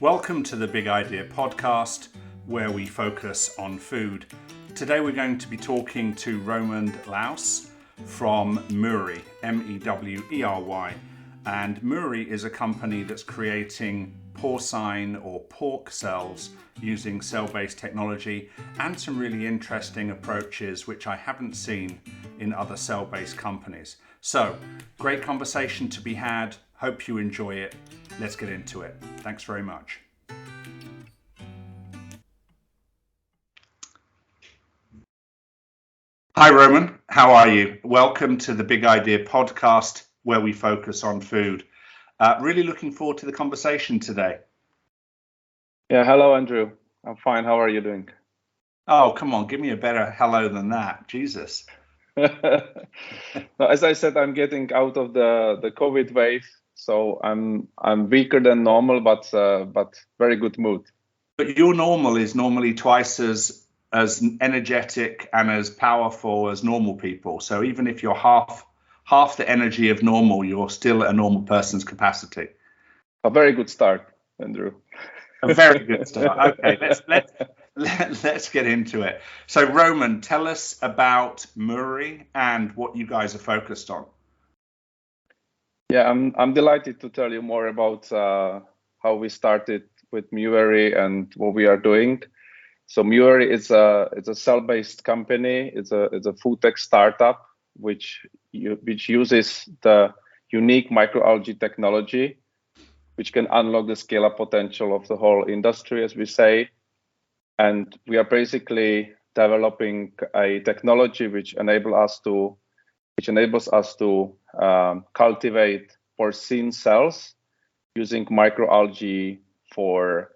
Welcome to the Big Idea podcast, where we focus on food. Today we're going to be talking to Roman Laus from Mewery, Mewery. And Mewery is a company that's creating porcine or pork cells using cell-based technology and some really interesting approaches which I haven't seen in other cell-based companies. So, great conversation to be had. Hope you enjoy it. Let's get into it. Thanks very much. Hi, Roman. How are you? Welcome to the Big Idea podcast, where we focus on food. Really looking forward to the conversation today. Yeah, hello, Andrew. I'm fine. How are you doing? Oh, come on. Give me a better hello than that. Jesus. No, as I said, I'm getting out of the COVID wave, so I'm weaker than normal, but very good mood. But your normal is normally twice as energetic and as powerful as normal people. So even if you're half the energy of normal, you're still at a normal person's capacity. A very good start, Andrew. A very good start. Okay, let's get into it. So Roman, tell us about Mewery and what you guys are focused on. Yeah, I'm delighted to tell you more about how we started with Mewery and what we are doing. So Mewery is a cell-based company. It's a food tech startup which uses the unique microalgae technology, which can unlock the scale-up potential of the whole industry, as we say. And we are basically developing a technology which enables us to cultivate porcine cells using microalgae for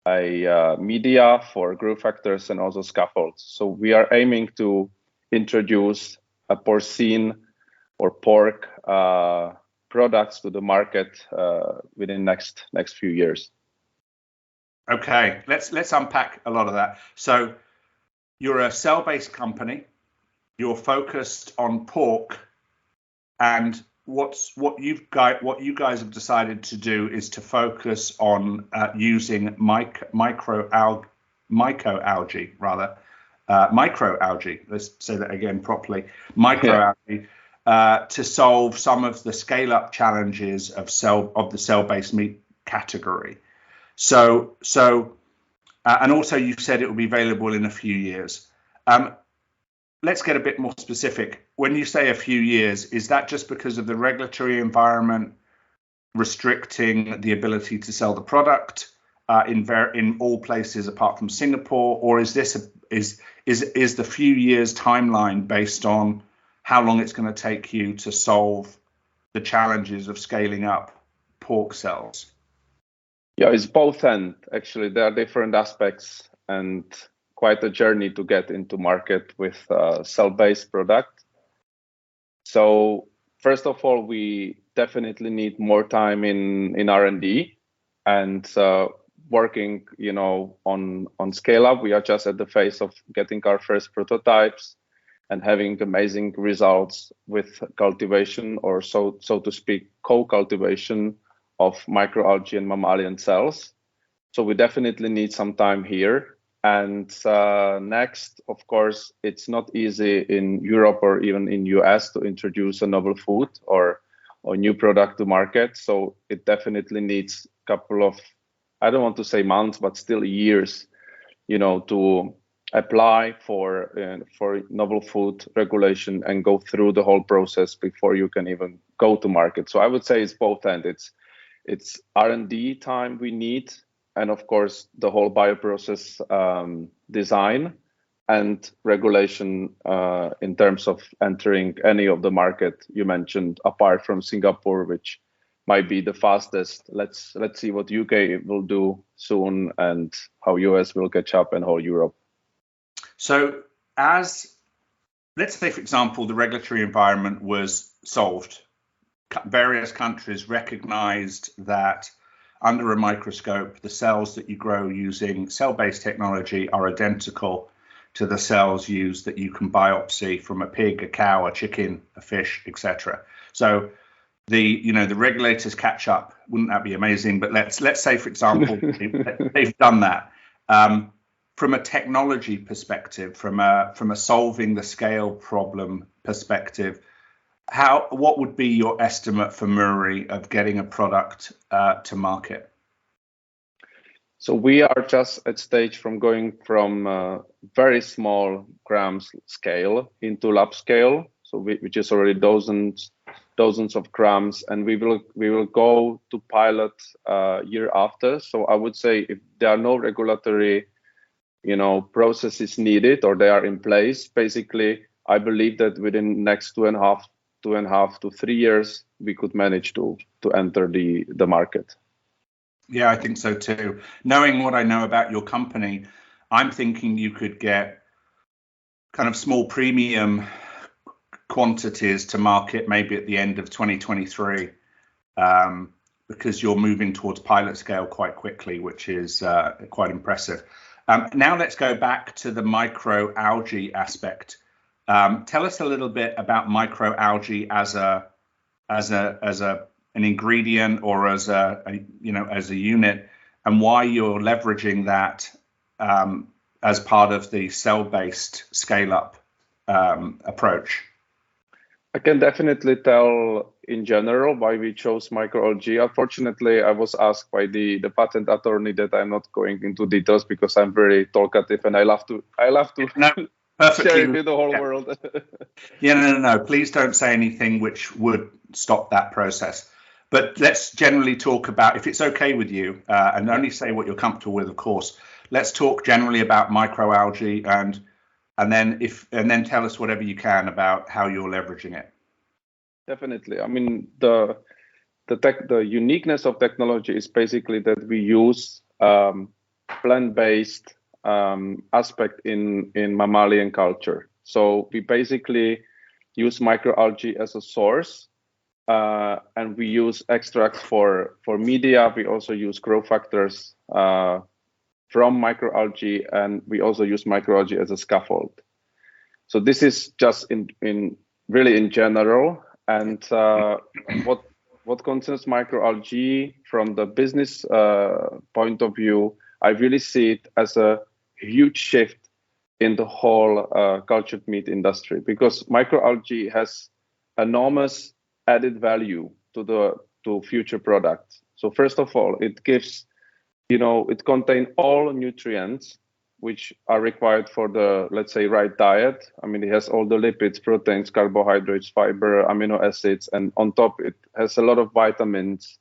media, for growth factors, and also scaffolds. So we are aiming to introduce a porcine or pork products to the market within next few years. Okay, let's unpack a lot of that. So you're a cell-based company. You're focused on pork, and what you guys have decided to do is to focus on using microalgae. Let's say that again properly. Microalgae to solve some of the scale-up challenges of the cell-based meat category. So and also you said it will be available in a few years. Let's get a bit more specific. When you say a few years, is that just because of the regulatory environment restricting the ability to sell the product in all places apart from Singapore, or is the few years timeline based on how long it's going to take you to solve the challenges of scaling up pork cells? Yeah, it's both, and actually there are different aspects and quite a journey to get into market with cell-based product. So first of all, we definitely need more time in R&D and working, on scale up. We are just at the phase of getting our first prototypes and having amazing results with cultivation, or so to speak, co-cultivation of microalgae and mammalian cells. So we definitely need some time here. And next, of course, it's not easy in Europe or even in US to introduce a novel food or new product to market. So it definitely needs a couple of, I don't want to say months, but still years, to apply for novel food regulation and go through the whole process before you can even go to market. So I would say it's both ends. It's R&D time we need, and of course the whole bioprocess design and regulation in terms of entering any of the market you mentioned, apart from Singapore, which might be the fastest. Let's see what UK will do soon and how US will catch up and how Europe. So let's say, for example, the regulatory environment was solved. Various countries recognized that under a microscope, the cells that you grow using cell-based technology are identical to the cells used that you can biopsy from a pig, a cow, a chicken, a fish, etc. So the regulators catch up. Wouldn't that be amazing? But let's say, for example, they've done that. From a technology perspective, from a solving the scale problem perspective, what would be your estimate for Mewery of getting a product to market? So we are just at stage from going from very small grams scale into lab scale, so which is already dozens of grams, and we will go to pilot year after. So I would say if there are no regulatory processes needed or they are in place, basically I believe that within the next two and a half to 3 years we could manage to enter the market. Yeah, I think so too. Knowing what I know about your company, I'm thinking you could get kind of small premium quantities to market maybe at the end of 2023, because you're moving towards pilot scale quite quickly, which is quite impressive. Now let's go back to the microalgae aspect. Tell us a little bit about microalgae as an ingredient or as a unit, and why you're leveraging that as part of the cell-based scale-up approach. I can definitely tell in general why we chose microalgae. Unfortunately, I was asked by the patent attorney that I'm not going into details because I'm very talkative and I love to no, perfectly, share it with the whole world. Yeah, no. Please don't say anything which would stop that process. But let's generally talk about, if it's okay with you, and only say what you're comfortable with, of course. Let's talk generally about microalgae, and then tell us whatever you can about how you're leveraging it. Definitely. I mean, the uniqueness of technology is basically that we use plant-based aspect in mammalian culture. So we basically use microalgae as a source. And we use extracts for media. We also use growth factors from microalgae, and we also use microalgae as a scaffold. So this is just in general. And what concerns microalgae from the business point of view, I really see it as a huge shift in the whole cultured meat industry, because microalgae has enormous added value to future products. So first of all, it gives, it contains all nutrients which are required for the, let's say, right diet. I mean, it has all the lipids, proteins, carbohydrates, fiber, amino acids, and on top it has a lot of vitamins.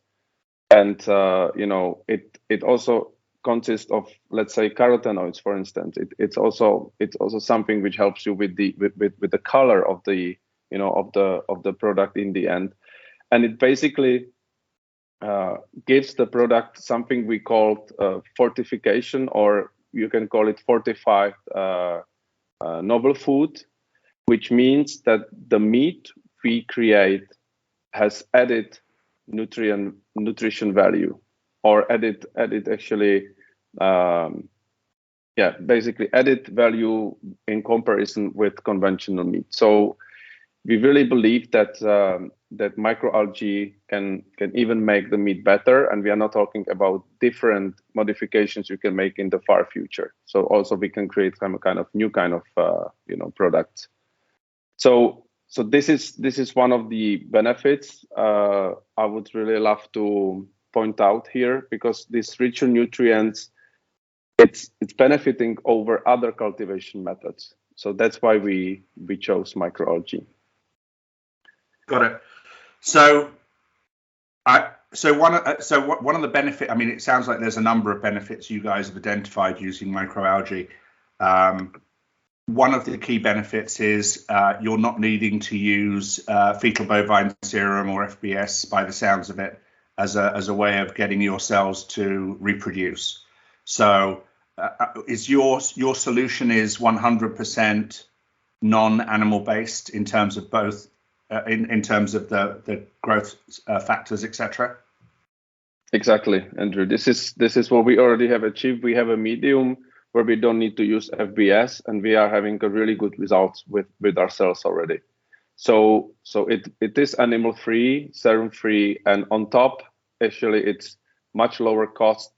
And it also consists of, let's say, carotenoids, for instance. It's also something which helps you with the color of the of the product in the end, and it basically gives the product something we call fortification, or you can call it fortified novel food, which means that the meat we create has added nutrition value, or added actually basically added value in comparison with conventional meat. So we really believe that that microalgae can even make the meat better, and we are not talking about different modifications you can make in the far future. So also we can create some kind of new kind of product. So this is one of the benefits I would really love to point out here, because these richer nutrients, it's benefiting over other cultivation methods. So that's why we chose microalgae. Got it. So one of the benefits, I mean, it sounds like there's a number of benefits you guys have identified using microalgae. One of the key benefits is you're not needing to use fetal bovine serum or FBS, by the sounds of it, as a way of getting your cells to reproduce. So is your solution is 100% non-animal based in terms of both in terms of the growth factors, etc.? Exactly, Andrew. This is what we already have achieved. We have a medium where we don't need to use FBS, and we are having a really good results with our cells already. So it is animal free, serum free, and on top, actually, it's much lower cost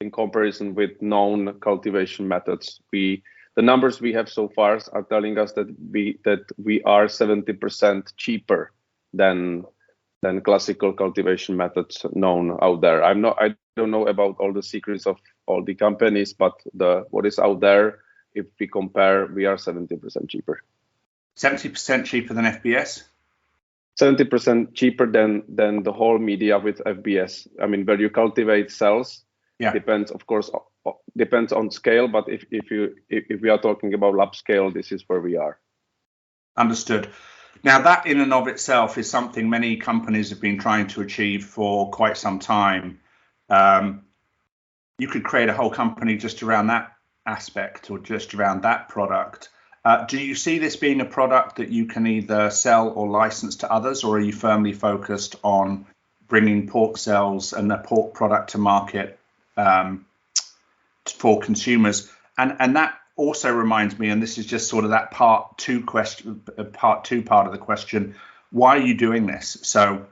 in comparison with known cultivation methods. The numbers we have so far are telling us that we are 70% cheaper than classical cultivation methods known out there. I don't know about all the secrets of all the companies, but what is out there, if we compare, we are 70% cheaper. 70% cheaper than FBS? 70% cheaper than the whole media with FBS. I mean, where you cultivate cells, depends, of course, depends on scale. But if we are talking about lab scale, this is where we are. Understood. Now, that in and of itself is something many companies have been trying to achieve for quite some time. You could create a whole company just around that aspect or just around that product. Do you see this being a product that you can either sell or license to others, or are you firmly focused on bringing pork cells and the pork product to market for consumers? And that also reminds me, and this is just sort of that part two part of the question, why are you doing this? So,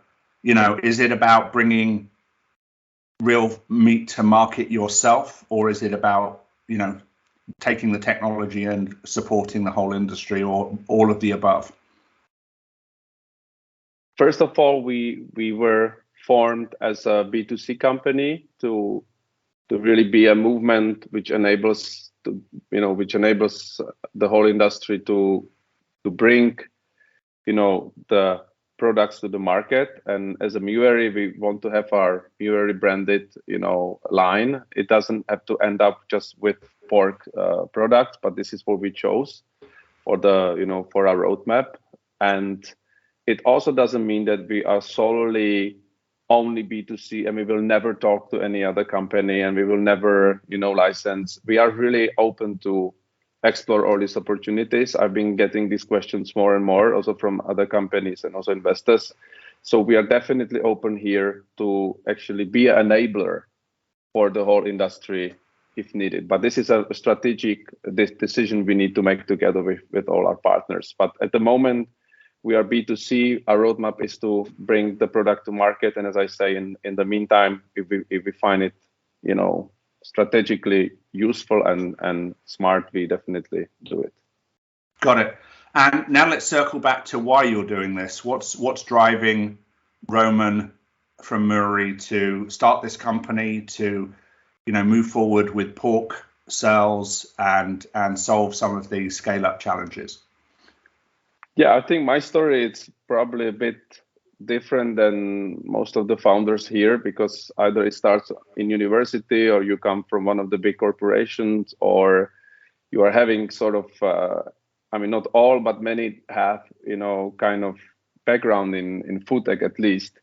is it about bringing real meat to market yourself, or is it about, taking the technology and supporting the whole industry, or all of the above? First of all, we were formed as a B2C company to really be a movement which enables the whole industry to bring the products to the market. And as a Mewery, we want to have our Mewery branded line. It doesn't have to end up just with pork products, but this is what we chose for our roadmap. And it also doesn't mean that we are solely only B2C and we will never talk to any other company and we will never license. We are really open to explore all these opportunities. I've been getting these questions more and more also from other companies and also investors. So we are definitely open here to actually be an enabler for the whole industry if needed. But this is a strategic decision we need to make together with all our partners. But at the moment, we are B2C. Our roadmap is to bring the product to market. And as I say, in the meantime, if we find it, strategically useful and smart, we definitely do it. Got it. And now let's circle back to why you're doing this. What's driving Roman from Mewery to start this company, to move forward with pork cells and solve some of these scale-up challenges? Yeah, I think my story is probably a bit different than most of the founders here, because either it starts in university or you come from one of the big corporations, or you are having sort of, not all, but many have, kind of background in food tech at least,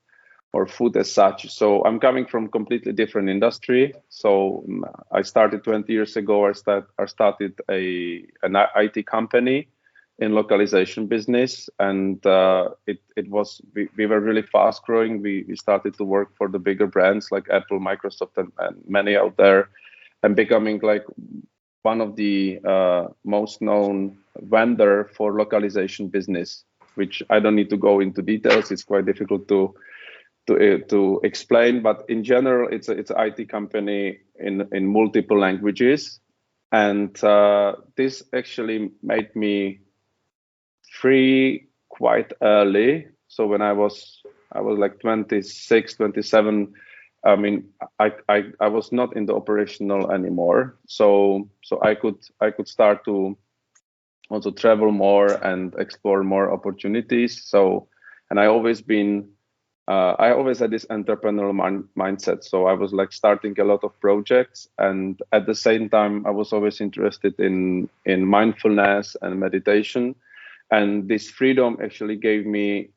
or food as such. So I'm coming from completely different industry. So I started 20 years ago. I started an IT company in localization business, and we were really fast growing. We started to work for the bigger brands like Apple, Microsoft, and many out there, and becoming like one of the most known vendor for localization business, which I don't need to go into details. It's quite difficult to explain, but in general, it's an IT company in multiple languages, and this actually made me free quite early. So when I was like 26, 27, I was not in the operational anymore. So I could start to also travel more and explore more opportunities. So, and I always had this entrepreneurial mindset. So I was like starting a lot of projects, and at the same time, I was always interested in mindfulness and meditation. And this freedom actually gave me,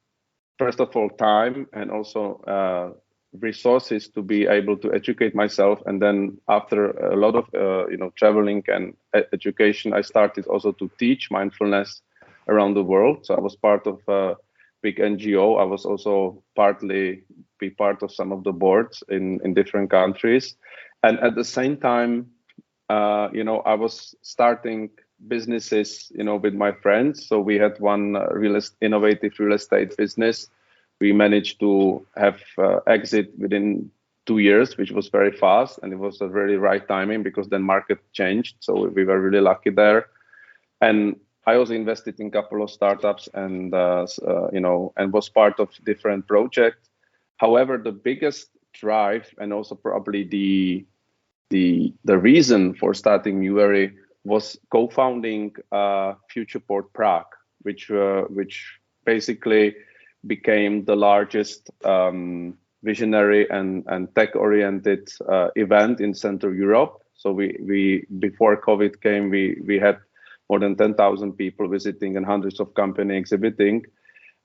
first of all, time, and also resources to be able to educate myself. And then after a lot of traveling and education, I started also to teach mindfulness around the world. So I was part of a big NGO. I was also partly be part of some of the boards in different countries. And at the same time, I was starting businesses, with my friends. So we had one innovative real estate business. We managed to have exit within 2 years, which was very fast, and it was a really right timing because then market changed. So we were really lucky there. And I also invested in a couple of startups and and was part of different projects. However, the biggest drive and also probably the reason for starting Mewery was co-founding Futureport Prague, which basically became the largest visionary and tech-oriented event in Central Europe. So we before COVID came, we had more than 10,000 people visiting and hundreds of companies exhibiting.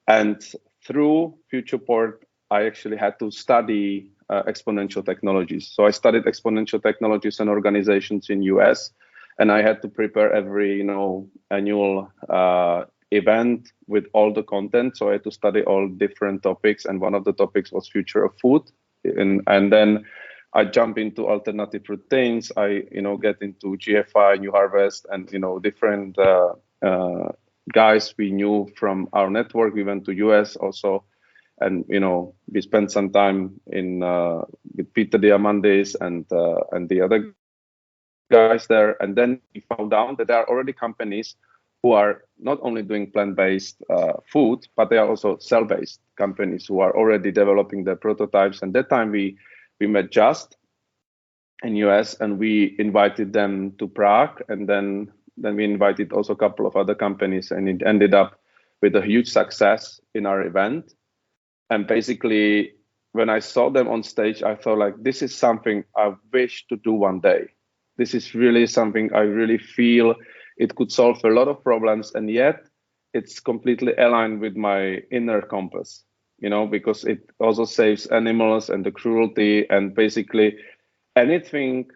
And through Futureport, I actually had to study exponential technologies. So I studied exponential technologies and organizations in US, and I had to prepare every annual event with all the content. So I had to study all different topics, and one of the topics was future of food. And then I jump into alternative proteins. I get into GFI, New Harvest, and different guys we knew from our network. We went to US also, and we spent some time in with Peter Diamandis and the other guys there. And then we found out that there are already companies who are not only doing plant-based food, but they are also cell-based companies who are already developing their prototypes. And that time we met Just in US, and we invited them to Prague, and then we invited also a couple of other companies, and it ended up with a huge success in our event. And basically, when I saw them on stage, I thought like, this is something I wish to do one day. This is really something I really feel it could solve a lot of problems, and yet it's completely aligned with my inner compass, because it also saves animals and the cruelty, and basically anything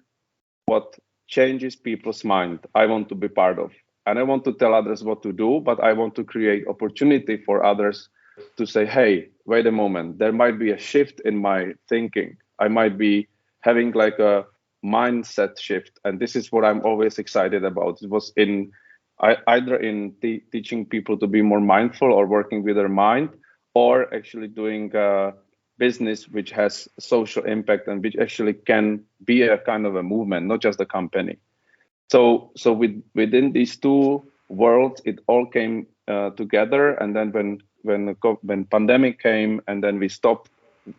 what changes people's mind, I want to be part of. And I want to tell others what to do, but I want to create opportunity for others to say, hey, wait a moment, there might be a shift in my thinking. I might be having like a mindset shift. And this is what I'm always excited about. It was either in teaching people to be more mindful or working with their mind, or actually doing business which has social impact and which actually can be a kind of a movement, not just a company. So within these two worlds, it all came together. And then when pandemic came, and then we stopped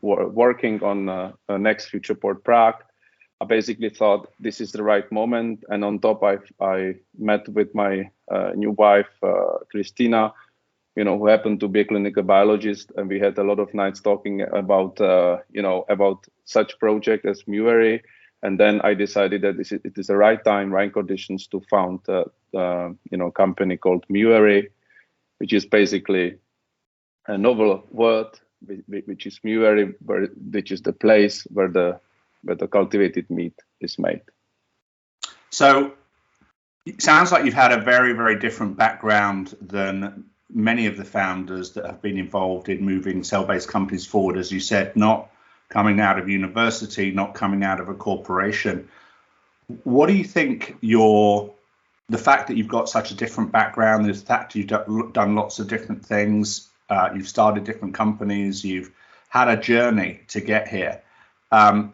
working on next Futureport Prague, I basically thought this is the right moment. And on top, I met with my new wife, Christina, who happened to be a clinical biologist, and we had a lot of nights talking about about such project as Mewery. And then I decided that it is the right time, right conditions to found a company called Mewery, which is basically a novel word, which is Mewery, which is the place where the cultivated meat is made. So it sounds like you've had a very, very different background than many of the founders that have been involved in moving cell-based companies forward, as you said, not coming out of university, not coming out of a corporation. What do you think the fact that you've got such a different background, the fact you've done lots of different things, you've started different companies, you've had a journey to get here.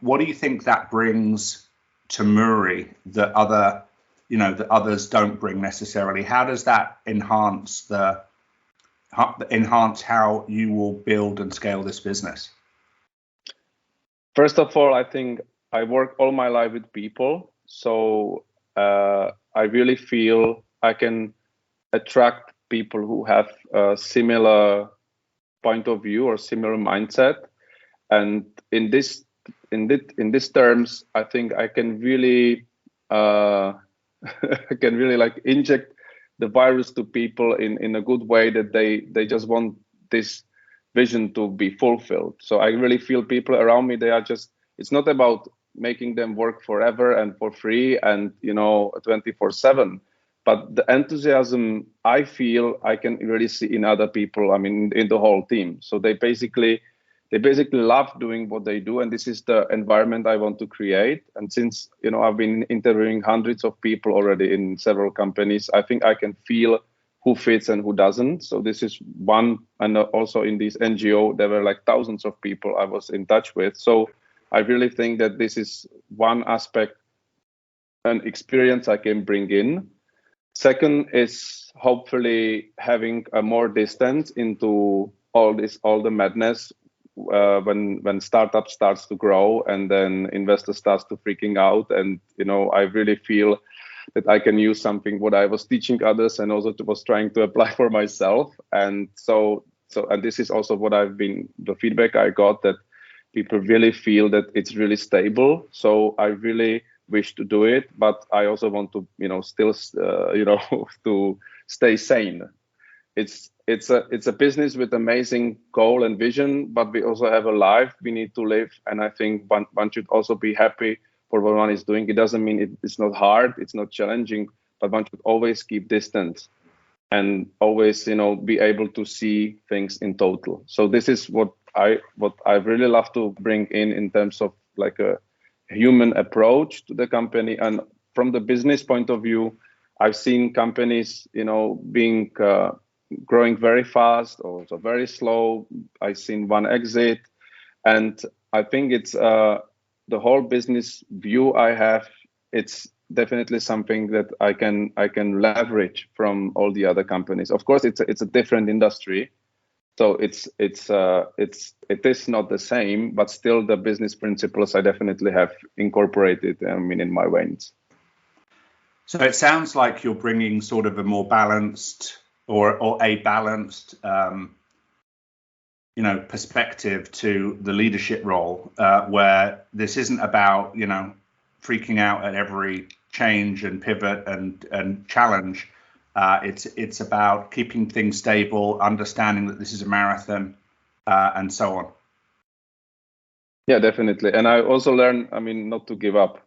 What do you think that brings to Mewery that others don't bring necessarily? How does that enhance how you will build and scale this business? First of all, I think I work all my life with people. So I really feel I can attract people who have a similar point of view or similar mindset. And in this terms, I think I can really like inject the virus to people in a good way, that they just want this vision to be fulfilled. So I really feel people around me, it's not about making them work forever and for free and 24/7, but the enthusiasm I feel I can really see in other people, I mean in the whole team. So they basically they basically love doing what they do, and this is the environment I want to create. And since I've been interviewing hundreds of people already in several companies, I think I can feel who fits and who doesn't. So this is one. And also in this NGO, there were like thousands of people I was in touch with. So I really think that this is one aspect, an experience I can bring in. Second is hopefully having a more distance into all the madness when startup starts to grow and then investor starts to freaking out. And I really feel that I can use something what I was teaching others and also was trying to apply for myself. And so and this is also what the feedback I got, that people really feel that it's really stable. So I really wish to do it, but I also want to still to stay sane. It's a business with amazing goal and vision, but we also have a life we need to live, and I think one should also be happy for what one is doing. It doesn't mean it's not hard, it's not challenging, but one should always keep distance and always be able to see things in total. So this is what I really love to bring in terms of like a human approach to the company. And from the business point of view, I've seen companies being growing very fast or also very slow. I've seen one exit, and I think it's the whole business view I have. It's definitely something that I can leverage from all the other companies. Of course, it's a different industry, so it is not the same, but still the business principles I definitely have incorporated. In my veins. So it sounds like you're bringing sort of a more balanced or a balanced perspective to the leadership role, where this isn't about freaking out at every change and pivot and challenge. It's about keeping things stable, understanding that this is a marathon, and so on. Yeah, definitely. And I also learned, not to give up.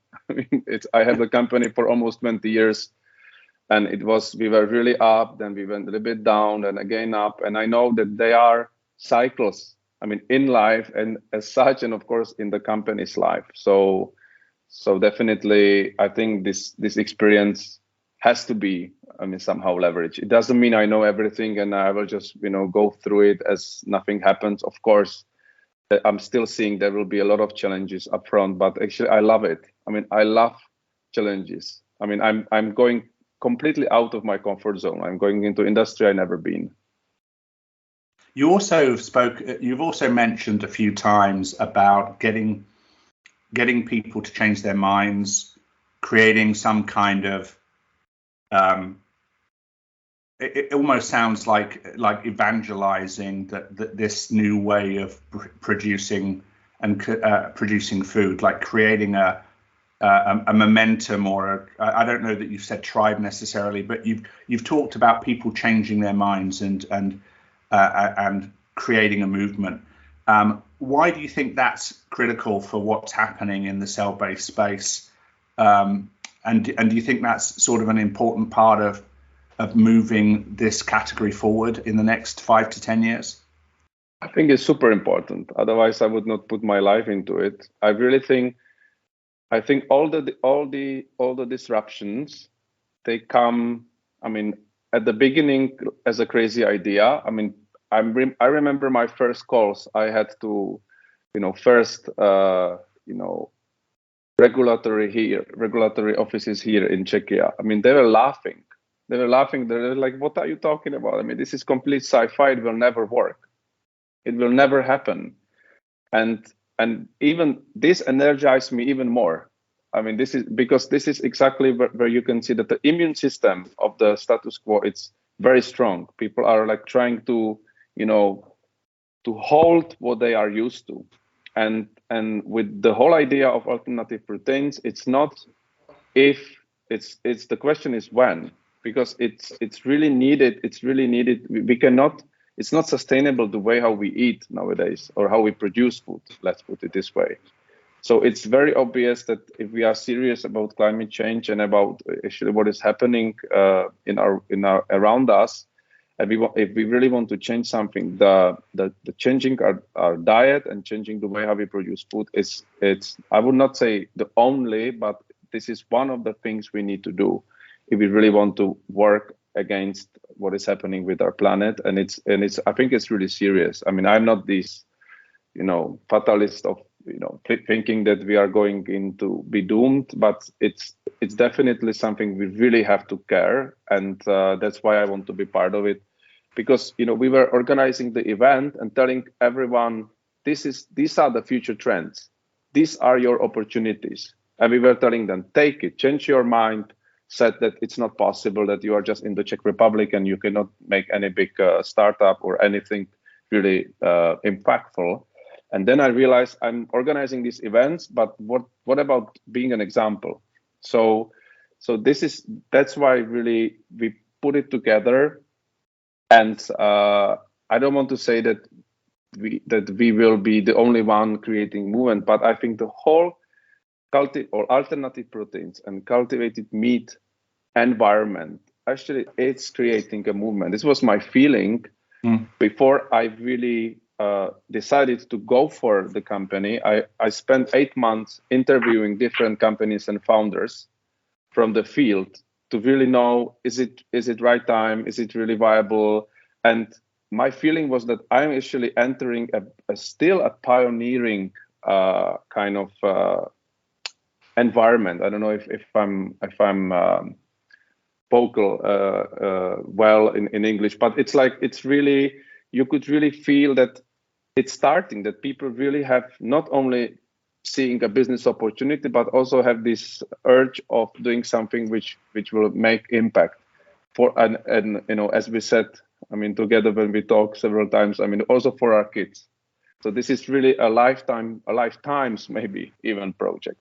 I had the company for almost 20 years, and we were really up, then we went a little bit down, and again up. And I know that they are cycles, in life and as such, and of course in the company's life. So definitely, I think this experience has to be, somehow leveraged. It doesn't mean I know everything and I will just, go through it as nothing happens. Of course, I'm still seeing there will be a lot of challenges up front, but actually I love it. I love challenges. I'm going completely out of my comfort zone. I'm going into industry I've never been. You've also mentioned a few times about getting people to change their minds, creating some kind of it almost sounds like evangelizing that this new way of producing and producing food, like creating a momentum, or I don't know that you've said tribe necessarily, but you've talked about people changing their minds and creating a movement. Why do you think that's critical for what's happening in the cell-based space? And do you think that's sort of an important part of moving this category forward in the next 5 to 10 years? I think it's super important. Otherwise, I would not put my life into it. I think all the disruptions, they come, at the beginning as a crazy idea. I remember my first calls. I had to, first, regulatory offices here in Czechia. They were laughing. They were like, "What are you talking about? This is complete sci-fi. It will never work. It will never happen." And even this energized me even more. This is exactly where you can see that the immune system of the status quo, it's very strong. People are like trying to, to hold what they are used to. And with the whole idea of alternative proteins, it's not if, it's the question is when, because it's really needed. It's really needed. We cannot. It's not sustainable the way how we eat nowadays or how we produce food. Let's put it this way. So it's very obvious that if we are serious about climate change and about actually what is happening in our around us, And if we really want to change something, the changing our diet and changing the way how we produce food it's I would not say the only, but this is one of the things we need to do if we really want to work against what is happening with our planet. And it's I think it's really serious. I mean, I'm not this, fatalist of, thinking that we are going to be doomed, but it's definitely something we really have to care. And that's why I want to be part of it. Because, we were organizing the event and telling everyone, these are the future trends. These are your opportunities. And we were telling them, take it, change your mind, said that it's not possible, that you are just in the Czech Republic and you cannot make any big startup or anything really impactful. And then I realized I'm organizing these events, but what about being an example? So that's why really we put it together. And I don't want to say that we will be the only one creating movement, but I think the whole alternative proteins and cultivated meat environment, actually it's creating a movement. This was my feeling before I really decided to go for the company. I spent 8 months interviewing different companies and founders from the field to really know, is it right time? Is it really viable? And my feeling was that I'm actually entering still a pioneering kind of environment. I don't know if I'm vocal well in English, but it's really, you could really feel that it's starting, that people really have not only seeing a business opportunity, but also have this urge of doing something which will make impact for, and as we said, I mean, together when we talk several times, I mean, also for our kids. So this is really a lifetime's maybe even project.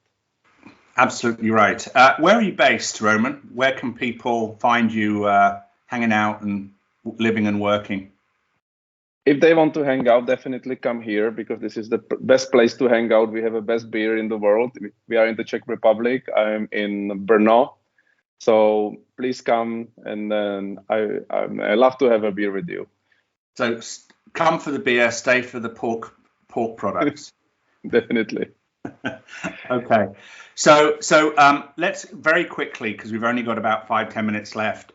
Absolutely right. Where are you based, Roman? Where can people find you hanging out and living and working? If they want to hang out, definitely come here, because this is the best place to hang out. We have the best beer in the world. We are in the Czech Republic. I'm in Brno. So please come, and then I love to have a beer with you. So come for the beer, stay for the pork products. Definitely. Okay. So let's very quickly, because we've only got about 5-10 minutes left.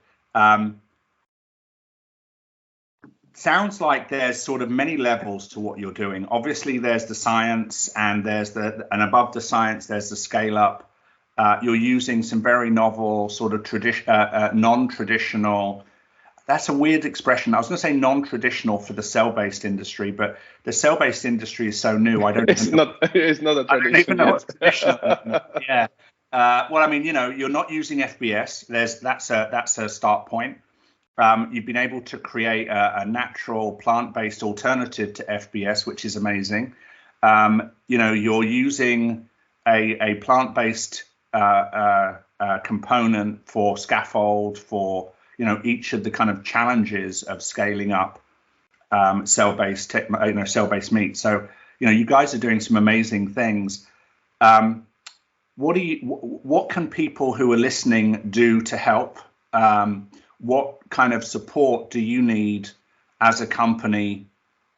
Sounds like there's sort of many levels to what you're doing. Obviously, there's the science, and and above the science, there's the scale up. You're using some very novel sort of non-traditional. That's a weird expression. I was going to say non-traditional for the cell-based industry, but the cell-based industry is so new. I don't. It's not a tradition. I don't even know what's traditional. Yeah. Well, I mean, you're not using FBS. That's a start point. You've been able to create a natural plant-based alternative to FBS, which is amazing. You're using a plant-based component for scaffold, for each of the kind of challenges of scaling up cell-based meat. So you guys are doing some amazing things. What can people who are listening do to help? What kind of support do you need as a company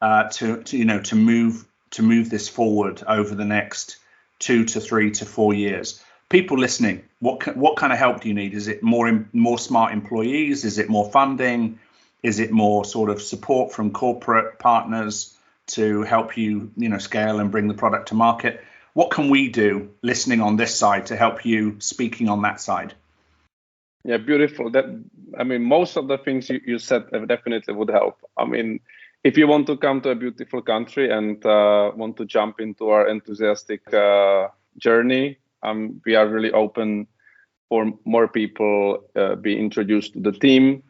to move this forward over the next 2 to 3 to 4 years? People listening, what kind of help do you need? Is it more smart employees? Is it more funding? Is it more sort of support from corporate partners to help you scale and bring the product to market? What can we do listening on this side to help you speaking on that side? Yeah, beautiful. Most of the things you said definitely would help. I mean, if you want to come to a beautiful country and want to jump into our enthusiastic journey, we are really open for more people be introduced to the team.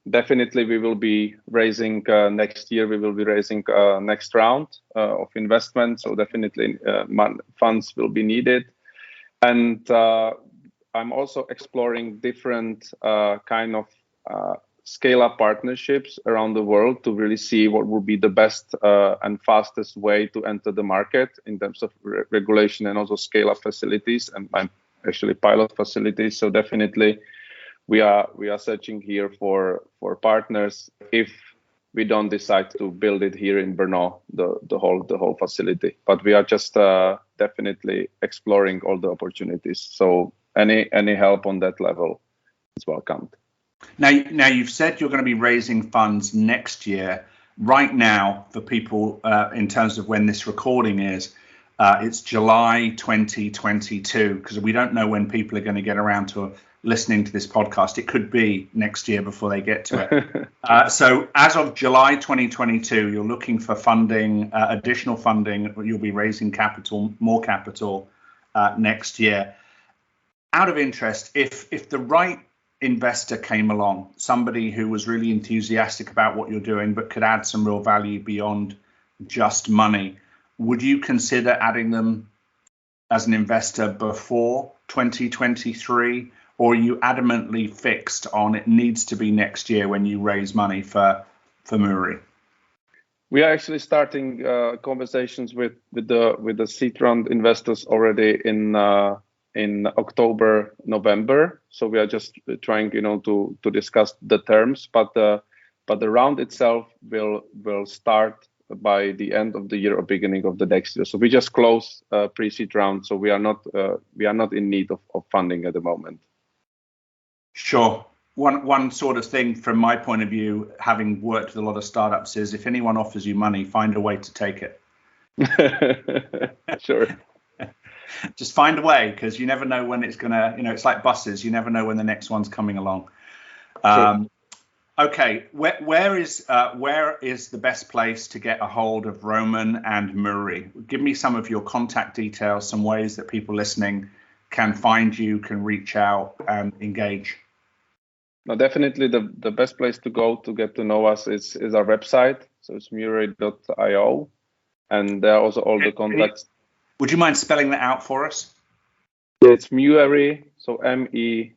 Definitely, we will be raising next year. We will be raising next round of investment. So definitely, funds will be needed, and I'm also exploring different kind of scale-up partnerships around the world to really see what would be the best and fastest way to enter the market in terms of regulation and also scale-up facilities and actually pilot facilities. So definitely, we are searching here for partners if we don't decide to build it here in Brno, the whole facility. But we are just definitely exploring all the opportunities. So any help on that level is welcomed. Now you've said you're going to be raising funds next year. Right now, for people, in terms of when this recording is, it's July 2022, because we don't know when people are going to get around to listening to this podcast. It could be next year before they get to it. So as of July 2022, you're looking for funding, additional funding. You'll be raising capital, more capital next year. Out of interest, if the right investor came along, somebody who was really enthusiastic about what you're doing but could add some real value beyond just money, would you consider adding them as an investor before 2023, or are you adamantly fixed on it needs to be next year when you raise money for Mewery? We are actually starting conversations with the seed round investors already in October, November. So we are just trying, to discuss the terms, but the round itself will start by the end of the year or beginning of the next year. So we just closed pre-seed round, so we are not in need of funding at the moment. Sure. One sort of thing from my point of view, having worked with a lot of startups, is if anyone offers you money, find a way to take it. Sure. Just find a way, because you never know when it's gonna, it's like buses, you never know when the next one's coming along. Sure. Okay, where is the best place to get a hold of Roman and Mewery? Give me some of your contact details, some ways that people listening can find you, can reach out and engage. No, definitely the best place to go to get to know us is our website. So it's mewery.io, and there are also all the contacts. Would you mind spelling that out for us? It's Mewery, so MEWERY.io.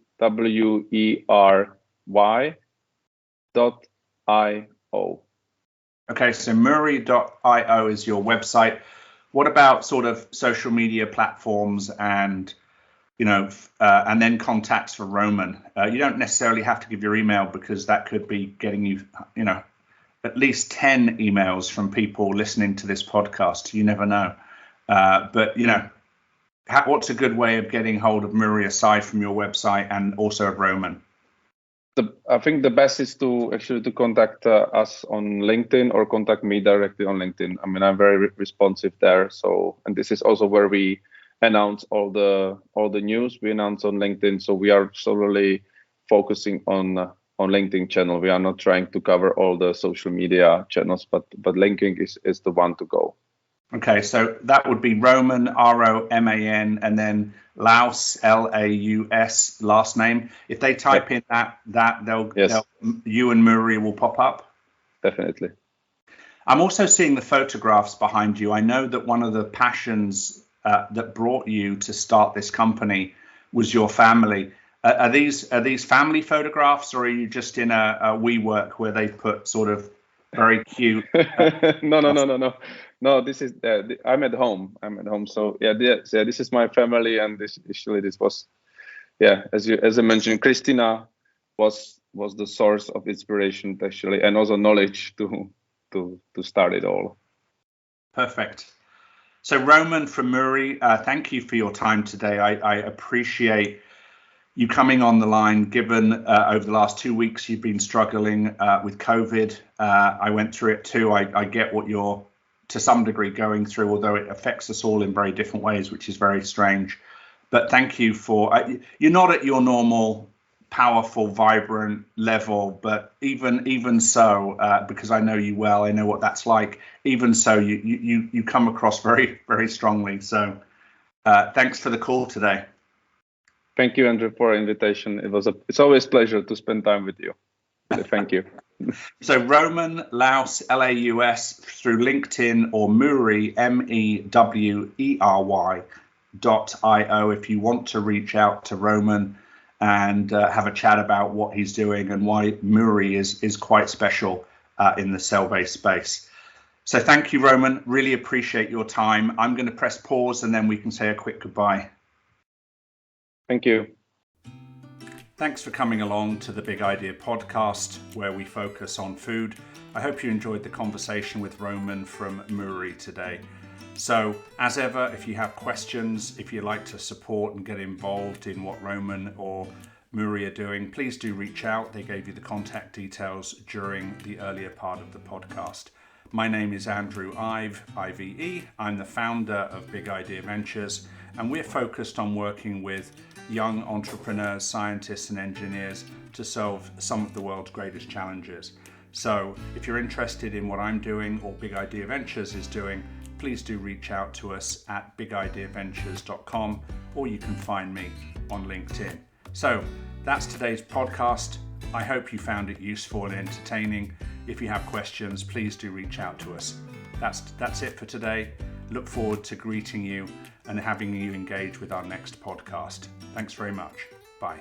Okay, so Mewery.io is your website. What about sort of social media platforms and and then contacts for Roman? You don't necessarily have to give your email, because that could be getting you, at least 10 emails from people listening to this podcast. You never know. But what's a good way of getting hold of Mewery aside from your website and also of Roman? I think the best is to contact us on LinkedIn, or contact me directly on LinkedIn. I mean, I'm very responsive there. So, and this is also where we announce all the news we announce on LinkedIn. So we are solely focusing on LinkedIn channel. We are not trying to cover all the social media channels, but LinkedIn is the one to go. Okay, so that would be Roman, ROMAN, and then Laus, LAUS, last name. If they type in that you and Mewery will pop up. Definitely. I'm also seeing the photographs behind you. I know that one of the passions that brought you to start this company was your family. Are these family photographs, or are you just in a WeWork where they put sort of very cute? No, this is I'm at home. So this is my family, and this was, as I mentioned, Christina was the source of inspiration actually, and also knowledge to start it all. Perfect. So Roman from Mewery, thank you for your time today. I appreciate you coming on the line, given over the last 2 weeks you've been struggling with COVID. I went through it too. I get what you're to some degree going through, although it affects us all in very different ways, which is very strange. But thank you for, you're not at your normal powerful, vibrant level, but even so, because I know you well, I know what that's like. Even so, you come across very, very strongly. So thanks for the call today. Thank you, Andrew, for the invitation. It's always a pleasure to spend time with you. So thank you. So Roman Laus, LAUS, through LinkedIn, or Mewery, MEWERY.io, if you want to reach out to Roman and have a chat about what he's doing and why Mewery is quite special in the cell-based space. So thank you, Roman. Really appreciate your time. I'm going to press pause, and then we can say a quick goodbye. Thank you. Thanks for coming along to the Big Idea podcast, where we focus on food. I hope you enjoyed the conversation with Roman from Mewery today. So, as ever, if you have questions, if you'd like to support and get involved in what Roman or Mewery are doing, please do reach out. They gave you the contact details during the earlier part of the podcast. My name is Andrew Ive, I-V-E. I'm the founder of Big Idea Ventures, and we're focused on working with young entrepreneurs, scientists, and engineers to solve some of the world's greatest challenges. So if you're interested in what I'm doing or Big Idea Ventures is doing, please do reach out to us at bigideaventures.com, or you can find me on LinkedIn. So that's today's podcast. I hope you found it useful and entertaining. If you have questions, please do reach out to us. That's it for today. Look forward to greeting you and having you engage with our next podcast. Thanks very much. Bye.